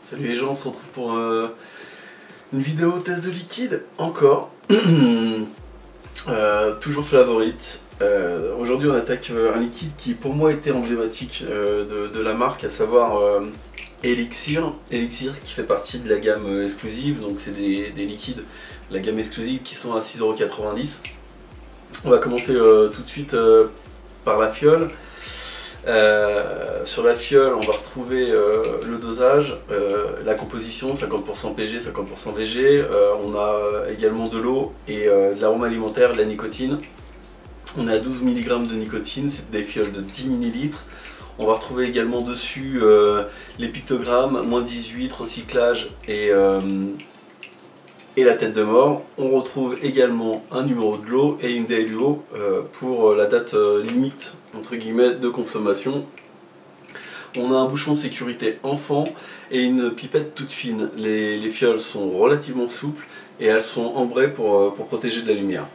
Salut les gens, on se retrouve pour une vidéo test de liquide, encore. Toujours favorite. Aujourd'hui on attaque un liquide qui pour moi était emblématique de la marque, à savoir Elixir. Elixir qui fait partie de la gamme exclusive, donc c'est des liquides de la gamme exclusive qui sont à 6,90 €. On va commencer tout de suite par la fiole. Sur la fiole, on va retrouver le dosage, la composition, 50% PG, 50% VG. On a également de l'eau et de l'arôme alimentaire, de la nicotine. On est à 12 mg de nicotine, c'est des fioles de 10 ml. On va retrouver également dessus les pictogrammes, -18, recyclage et la tête de mort. On retrouve également un numéro de l'eau et une DLUO pour la date limite entre guillemets de consommation. On a un bouchon sécurité enfant et une pipette toute fine. Les fioles sont relativement souples et elles sont ambrées pour protéger de la lumière.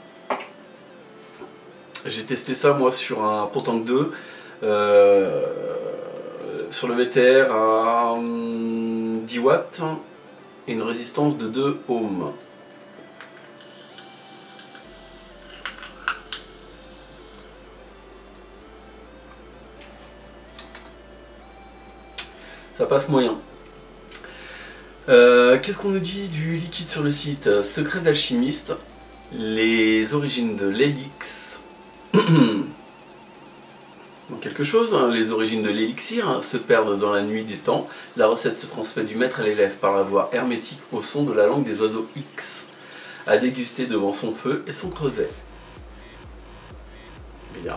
J'ai testé ça moi sur un ProTank 2 sur le VTR à 10 watts et une résistance de 2 ohms. Ça passe moyen. Qu'est-ce qu'on nous dit du liquide sur le site? Secret d'alchimiste, les origines de l'Elix. Quelque chose, hein. Les origines de l'élixir se perdent dans la nuit des temps. La recette se transmet du maître à l'élève par la voie hermétique au son de la langue des oiseaux X, à déguster devant son feu et son creuset. Bien.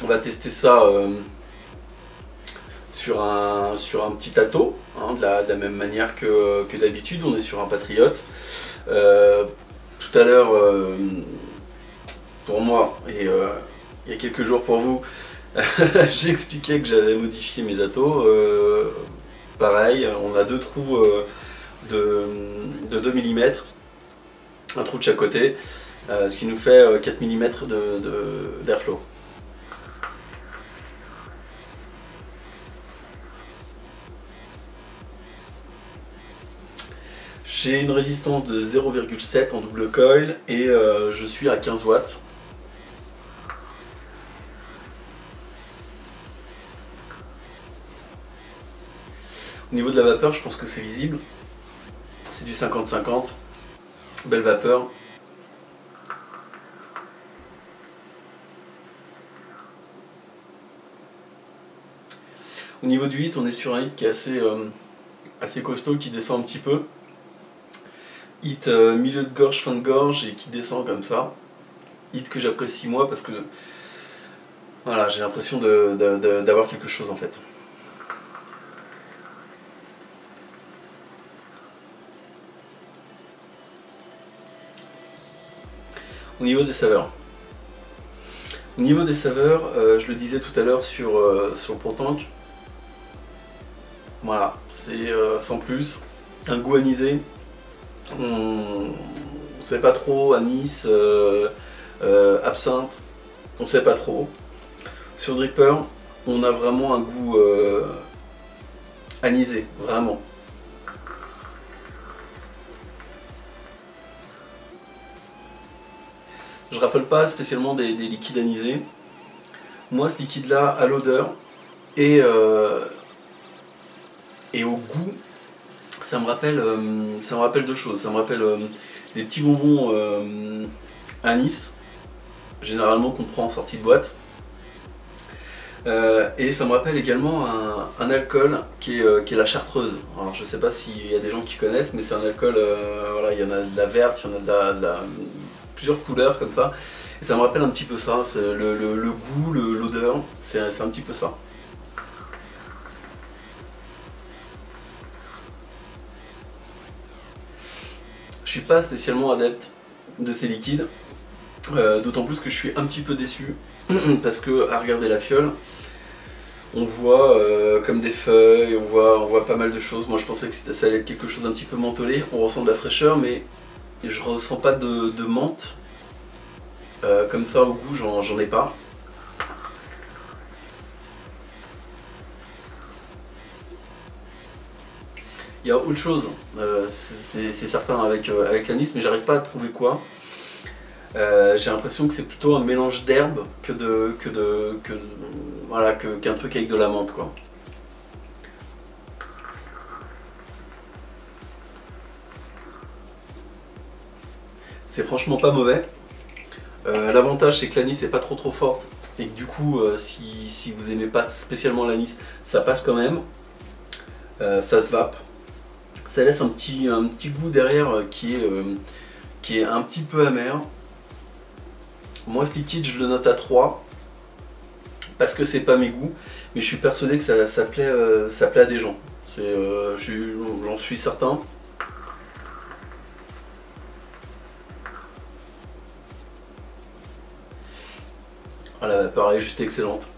On va tester ça sur un petit ato, hein, de la même manière que d'habitude. On est sur un Patriote. Tout à l'heure, pour moi, et il y a quelques jours pour vous, j'ai expliqué que j'avais modifié mes atos. Pareil, on a deux trous de 2 mm, un trou de chaque côté, ce qui nous fait 4 mm d'airflow. J'ai une résistance de 0,7 en double coil et je suis à 15 watts. Au niveau de la vapeur, je pense que c'est visible. C'est du 50-50. Belle vapeur. Au niveau du hit, on est sur un hit qui est assez costaud, qui descend un petit peu. Hit milieu de gorge, fin de gorge et qui descend comme ça. Hit que j'apprécie moi parce que voilà, j'ai l'impression d'avoir quelque chose en fait. Au niveau des saveurs. Au niveau des saveurs, je le disais tout à l'heure sur le ProTank. Voilà, c'est sans plus. Un goût anisé. On ne sait pas trop, anis, absinthe, on ne sait pas trop. Sur Dripper, on a vraiment un goût anisé, vraiment. Je raffole pas spécialement des liquides anisés. Moi, ce liquide-là, à l'odeur et au goût, ça me rappelle deux choses. Ça me rappelle des petits bonbons anis, généralement qu'on prend en sortie de boîte. Et ça me rappelle également un alcool qui est la chartreuse. Alors je sais pas s'il y a des gens qui connaissent, mais c'est un alcool, voilà, il y en a de la verte, il y en a plusieurs couleurs comme ça. Et ça me rappelle un petit peu ça, le goût, l'odeur, c'est un petit peu ça. Je suis pas spécialement adepte de ces liquides, d'autant plus que je suis un petit peu déçu parce que à regarder la fiole, on voit comme des feuilles, on voit pas mal de choses. Moi je pensais que ça allait être quelque chose d'un petit peu mentholé, on ressent de la fraîcheur mais je ressens pas de menthe. Comme ça au goût j'en ai pas. Il y a autre chose, c'est certain avec l'anis, mais j'arrive pas à trouver quoi. J'ai l'impression que c'est plutôt un mélange d'herbes voilà, qu'un truc avec de la menthe, quoi. C'est franchement pas mauvais. L'avantage c'est que l'anis est pas trop forte et que du coup si vous aimez pas spécialement l'anis, ça passe quand même. Ça se vape. Ça laisse un petit goût derrière qui est un petit peu amer. Moi ce liquide je le note à 3 parce que c'est pas mes goûts, mais je suis persuadé que ça plaît à des gens. J'en suis certain. Ah, la vapeur elle est juste excellente.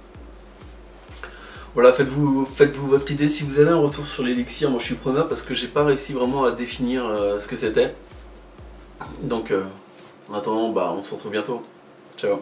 Voilà, faites-vous votre idée. Si vous avez un retour sur l'élixir, moi je suis preneur parce que j'ai pas réussi vraiment à définir ce que c'était. Donc en attendant, bah, on se retrouve bientôt. Ciao.